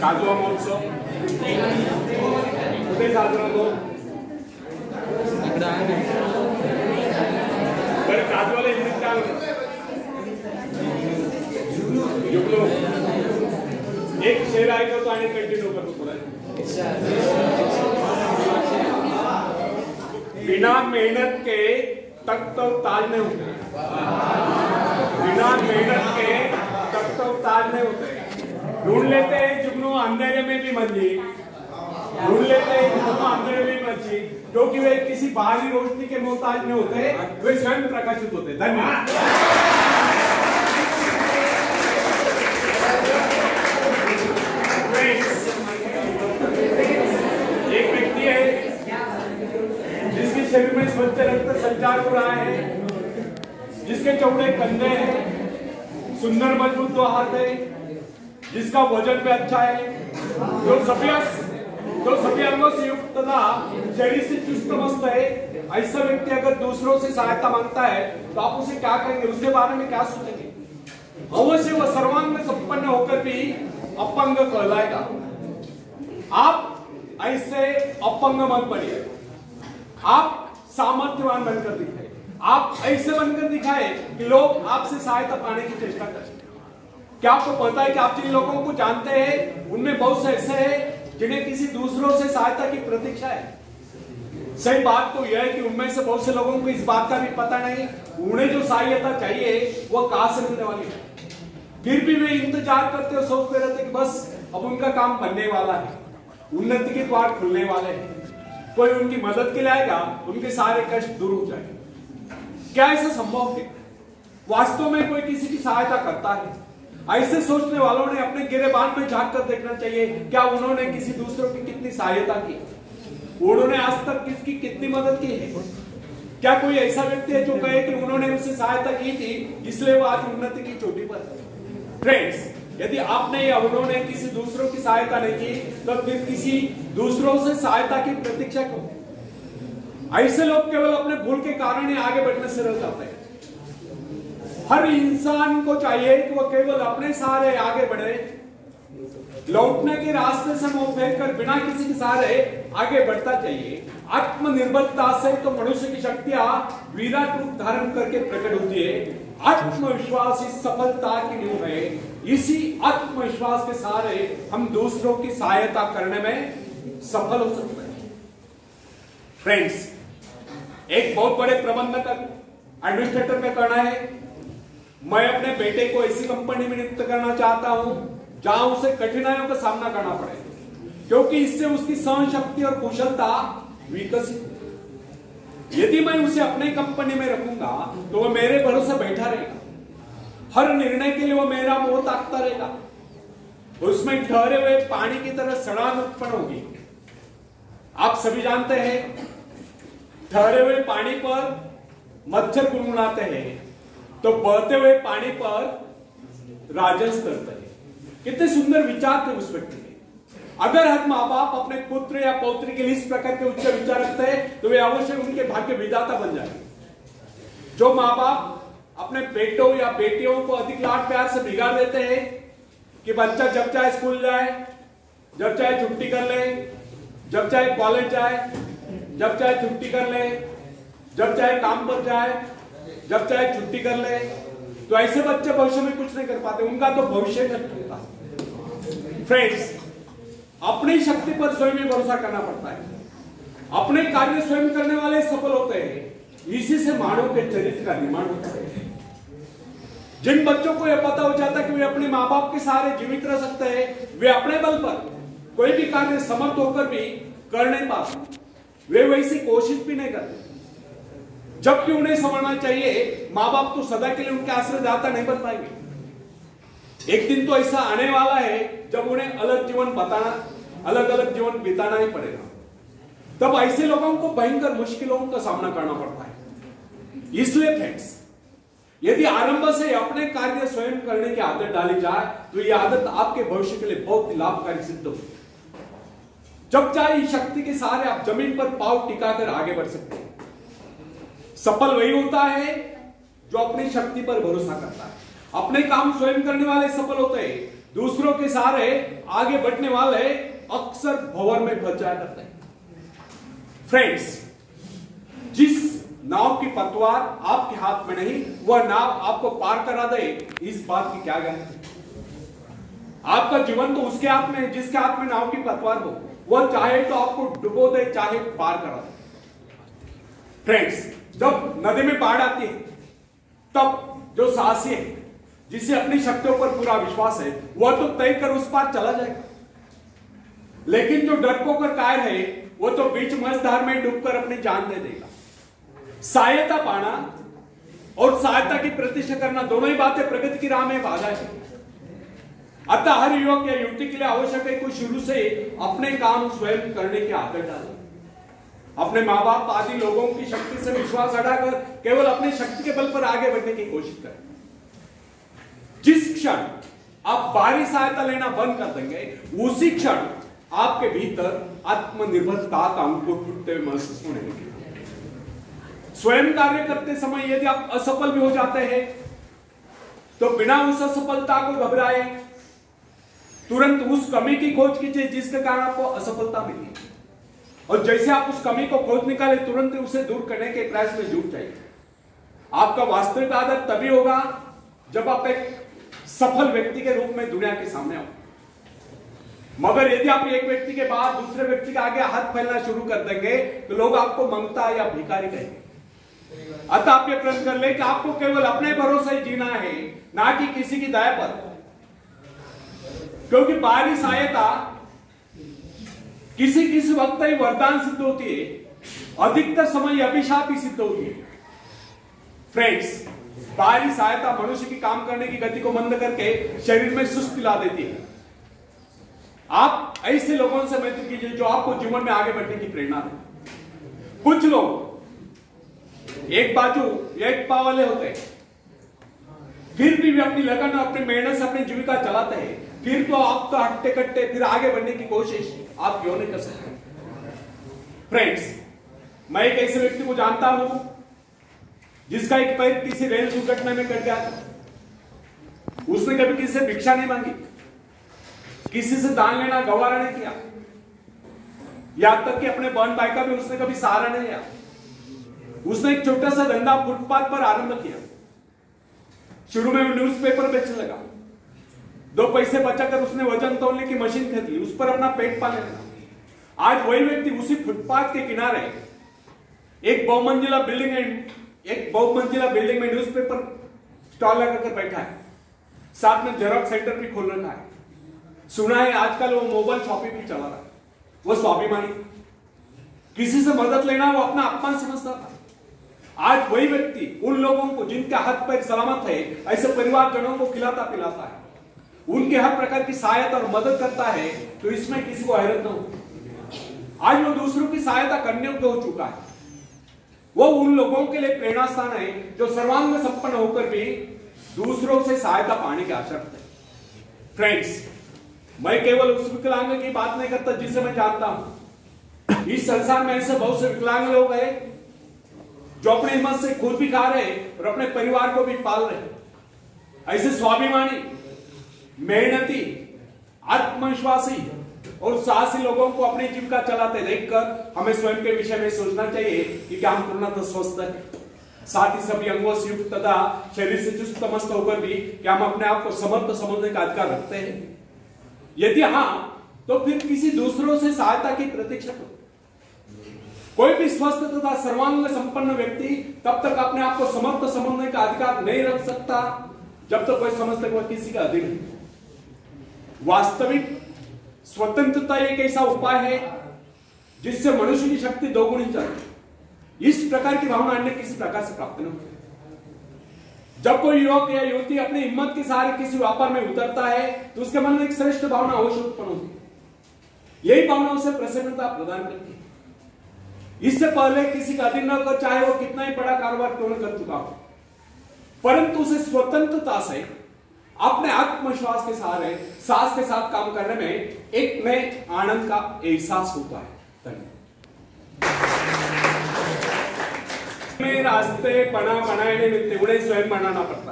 काजवा महोत्सव कुठे साजरा होतो? बरं, काजवाला हिंदीत काय म्हणतात? जुगलो. एक शेर ऐकवतो आणि कंटिन्यू करतो पुढे. बिना मेहनत के तक तो ताज नहीं होते. बिना मेहनत के तक तो ताज नहीं होते. ढूंढ लेते हैं जुगनू अंधेरे में भी मंजिल, ढूंढ लेते हैं जुगनू अंधेरे में भी मंजिल, क्योंकि वे किसी बाहरी रोशनी के मोहताज नहीं होते, वे स्वयं प्रकाशित होते. धन्यवाद. एक व्यक्ति है जिसके शरीर में स्वच्छ रक्त संचार हो रहा है, जिसके चौड़े कंधे हैं, सुंदर मजबूत दो हाथ है, जिसका वजन भी अच्छा है, जो सभी अंगों से युक्त तथा शरीर से चुस्त मस्त है. ऐसा व्यक्ति अगर दूसरों से सहायता मांगता है तो आप उसे क्या कहेंगे? उसके बारे में क्या सोचेंगे? अवश्य वह सर्वांग संपन्न होकर भी अपंग कहलाएगा. आप ऐसे अपंग मत बनिए. आप सामर्थ्यवान बनकर दिखाए. आप ऐसे बनकर दिखाए कि लोग आपसे सहायता पाने की चेष्टा करें. क्या आपको पता है कि आप जिन लोगों को जानते हैं उनमें बहुत से ऐसे हैं जिन्हें किसी दूसरों से सहायता की प्रतीक्षा है. सही बात तो यह है कि उनमें से बहुत से लोगों को इस बात का भी पता नहीं उन्हें जो सहायता चाहिए वह कहां से मिलने वाली है. फिर भी वे इंतजार करते और सोचते रहते कि बस अब उनका काम बनने वाला है, उन्नति के द्वार खुलने वाले हैं, कोई उनकी मदद के लिए आएगा, उनके सारे कष्ट दूर हो जाएंगे. क्या ऐसा संभव है? वास्तव में कोई किसी की सहायता करता है? ऐसे सोचने वालों ने अपने गिरेबान में झांक कर देखना चाहिए. क्या उन्होंने किसी दूसरों की कितनी सहायता की? उन्होंने आज तक किसकी कितनी मदद की है? क्या कोई ऐसा व्यक्ति है जो कहे कि उन्होंने उससे सहायता की थी इसलिए वो आज उन्नति की चोटी पर है? फ्रेंड्स, यदि आपने या उन्होंने किसी दूसरों की सहायता नहीं की तो फिर किसी दूसरों से सहायता की प्रतीक्षा क्यों? ऐसे लोग केवल अपने भूल के कारण ही आगे बढ़ने से रह जाते हैं. हर इंसान को चाहिए कि वह केवल अपने सहारे आगे बढ़े, लौटने के रास्ते से मुंह फेर कर बिना किसी के सहारे आगे बढ़ता चाहिए. आत्मनिर्भरता से तो मनुष्य की शक्तियां विराट रूप धारण करके प्रकट होती है. आत्मविश्वास इस सफलता की नींव है. इसी आत्मविश्वास के सहारे हम दूसरों की सहायता करने में सफल हो सकते हैं. फ्रेंड्स, एक बहुत बड़े प्रबंधक एडमिनिस्ट्रेटर का कहना है, मैं अपने बेटे को ऐसी कंपनी में नियुक्त करना चाहता हूं जहां उसे कठिनाइयों का सामना करना पड़े, क्योंकि इससे उसकी सहन शक्ति और कुशलता विकसित. यदि मैं उसे अपने कंपनी में रखूंगा तो वह मेरे भरोसे बैठा रहेगा. हर निर्णय के लिए वो मेरा मुंह ताकता रहेगा. उसमें ठहरे हुए पानी की तरह सड़ान उत्पन्न होगी. आप सभी जानते हैं ठहरे हुए पानी पर मच्छर गुनगुनाते हैं तो बहते हुए पानी पर राजस करते हैं. कितने सुंदर विचार थे उस व्यक्ति के. अगर हर माँ बाप अपने पुत्र या पौत्री के लिए इस प्रकार के उच्च विचार रखते हैं तो वे अवश्य उनके भाग्य विधाता बन जाएंगे. जो माँ बाप अपने बेटों या बेटियों को अधिक लाड प्यार से बिगाड़ देते हैं कि बच्चा जब चाहे स्कूल जाए, जब चाहे छुट्टी कर ले, जब चाहे कॉलेज जाए, जब चाहे छुट्टी कर ले, जब चाहे काम पर जाए, जब चाहे छुट्टी कर ले, तो ऐसे बच्चे भविष्य में कुछ नहीं कर पाते. उनका तो भविष्य नष्ट होता है. फ्रेंड्स, अपनी शक्ति पर स्वयं ही भरोसा करना पड़ता है. अपने कार्य स्वयं करने वाले सफल होते हैं. इसी से मानव के चरित्र का निर्माण होता है. जिन बच्चों को यह पता हो जाता है कि वे अपने माँ बाप के सहारे जीवित रह सकते हैं, वे अपने बल पर कोई भी कार्य समर्थ होकर भी कर नहीं पाते. वे वैसी कोशिश भी नहीं करते. जबकि उन्हें समझना चाहिए माँ बाप तो सदा के लिए उनके आश्रयदाता नहीं बन पाएंगे. एक दिन तो ऐसा आने वाला है जब उन्हें अलग अलग जीवन बिताना ही पड़ेगा. तब ऐसे लोगों को भयंकर मुश्किलों का सामना करना पड़ता है. इसलिए फ्रेंड्स, यदि आरंभ से अपने कार्य स्वयं करने की आदत डाली जाए तो यह आदत आपके भविष्य के लिए बहुत लाभकारी सिद्ध होगी. जब चाहे शक्ति के सहारे आप जमीन पर पांव टिकाकर आगे बढ़ सकते हैं. सफल वही होता है जो अपनी शक्ति पर भरोसा करता है. अपने काम स्वयं करने वाले सफल होते हैं. दूसरों के सहारे आगे बढ़ने वाले अक्सर भंवर में फंस जाया करते हैं। फ्रेंड्स, जिस नाव की पतवार आपके हाथ में नहीं, वह नाव आपको पार करा दे, इस बात की क्या गारंटी? आपका जीवन तो उसके हाथ में है जिसके हाथ में नाव की पतवार हो। वह चाहे तो आपको डुबो दे, चाहे पार करा दे। फ्रेंड्स, जब नदी में बाढ़ आती है तब जो साहसी है, जिसे अपनी शक्तियों पर पूरा विश्वास है, वह तो तय कर उस पार चला जाएगा। लेकिन जो डरपोक और कायर है, वो तो बीच मझधार में डूबकर अपनी जान दे देगा। सहायता पाना और सहायता की प्रतीक्षा करना, दोनों ही बातें प्रगति की राह में बाधा है। अतः हर युवक या युवती के लिए आवश्यक है कि शुरू से अपने काम स्वयं करने की आदत डालें। अपने माँ बाप आदि लोगों की शक्ति से विश्वास हटाकर केवल अपनी शक्ति के बल पर आगे बढ़ने की कोशिश करें। जिस क्षण आप बाहरी सहायता लेना बंद कर देंगे, उसी क्षण आपके भीतर आत्मनिर्भरता का अंकुर फूटते हुए महसूस होने लगेगा। स्वयं कार्य करते समय यदि आप असफल भी हो जाते हैं तो बिना उस असफलता को घबराए तुरंत उस कमी की खोज कीजिए जिसके कारण आपको असफलता मिली, और जैसे आप उस कमी को खोज निकाले तुरंत उसे दूर करने के प्रयास में जुट जाइए। आपका वास्तविक आदर तभी होगा जब आप एक सफल व्यक्ति के रूप में दुनिया के सामने आओ। मगर यदि आप एक व्यक्ति के बाद दूसरे व्यक्ति के आगे हाथ फैलना शुरू कर देंगे तो लोग आपको मंगता या भिखारी कहेंगे। अतः आप ये प्रण कर ले कि आपको केवल अपने भरोसे ही जीना है, ना कि किसी की दया पर। क्योंकि बाहरी सहायता किसी वक्त ही वरदान सिद्ध होती है, अधिकतर समय अभिशाप ही सिद्ध होती है। फ्रेंड्स, बाहरी सहायता मनुष्य की काम करने की गति को मंद करके शरीर में सुस्ती ला देती है। आप ऐसे लोगों से मित्र कीजिए जो आपको जीवन में आगे बढ़ने की प्रेरणा दे। कुछ लोग एक बाजू एक पाव वाले होते हैं, फिर भी वे अपनी लगन और अपनी मेहनत से अपनी जीविका चलाते हैं। फिर तो आप तो हट्टे कट्टे फिर आगे बढ़ने की कोशिश आप क्यों नहीं कर सकते? फ्रेंड्स, मैं एक ऐसे व्यक्ति को जानता हूं जिसका एक पैर किसी रेल दुर्घटना में कट गया था। उसने कभी किसी से भिक्षा नहीं मांगी, किसी से दान लेना गवारा नहीं किया, यहां तक कि अपने बहन भाई का भी उसने कभी सहारा नहीं लिया। उसने एक छोटा सा धंधा फुटपाथ पर आरंभ किया। शुरू में न्यूज़पेपर बेचने लगा, 2 पैसे बचाकर उसने वजन तौलने की मशीन खरीदी, उस पर अपना पेट पालने लगा। आज वही व्यक्ति उसी फुटपाथ के किनारे एक बहुमंजिला बिल्डिंग में न्यूज़पेपर स्टॉल लगाकर बैठा है, साथ में जेरॉक्स सेंटर भी खोल रखा है। सुना है आजकल वो मोबाइल शॉपिंग भी चला रहा है। वो स्वाभिमानी, किसी से मदद लेना वो अपना अपमान समझता था। आज वही व्यक्ति उन लोगों को जिनके हाथ पैर सलामत है, ऐसे परिवारजनों को खिलाता पिलाता है, उनके हर प्रकार की सहायता और मदद करता है। तो इसमें किसी को हैरत न हो। आज वो दूसरों की सहायता करने योग्य हो चुका है। वो उन लोगों के लिए प्रेरणा स्थान है जो सर्वांग संपन्न होकर भी दूसरों से सहायता पाने के आशा रखते हैं। फ्रेंड्स, मैं केवल उस विकलांग की बात नहीं करता जिसे मैं जानता हूं। इस संसार में ऐसे बहुत से विकलांग लोग हैं जो अपने हिम्मत से खुद भी खा रहे हैं और अपने परिवार को भी पाल रहे हैं। ऐसे स्वाभिमानी, मेहनती, आत्मविश्वासी और साहसी लोगों को अपनी जीविका चलाते देखकर हमें स्वयं के विषय में सोचना चाहिए कि क्या हम पूर्णतः स्वस्थ हैं, साथ ही सभी अंगों से युक्त तथा शरीर से चुस्त मस्त होकर भी क्या हम अपने आप को समर्थ समझने का अधिकार रखते हैं? यदि हां, तो फिर किसी दूसरों से सहायता की प्रतीक्षा करो। कोई भी स्वस्थ तथा सर्वांग संपन्न व्यक्ति तब तक अपने आप को समर्थ समझने का अधिकार नहीं रख सकता जब तक कोई समझता है वह किसी का अधीन है। वास्तविक स्वतंत्रता एक ऐसा उपाय है जिससे मनुष्य की शक्ति दोगुनी चलती। इस प्रकार की भावना अन्य किसी प्रकार से प्राप्त नहीं होती। जब कोई युवक या युवती अपनी हिम्मत के सहारे किसी व्यापार में उतरता है तो उसके मन में एक श्रेष्ठ भावना अवश्य उत्पन्न होती है। यही भावना उसे प्रसन्नता प्रदान करती है। इससे पहले किसी का अधीन न कर, चाहे वो कितना ही बड़ा कारोबार क्यों न कर चुका हो, परंतु उसे स्वतंत्रता से अपने आत्मविश्वास के सहारे साहस के साथ काम करने में एक नए आनंद का एहसास होता है। धन्यवाद। रास्ते बना बनाने में तेवढे स्वयं बनाना पड़ता है।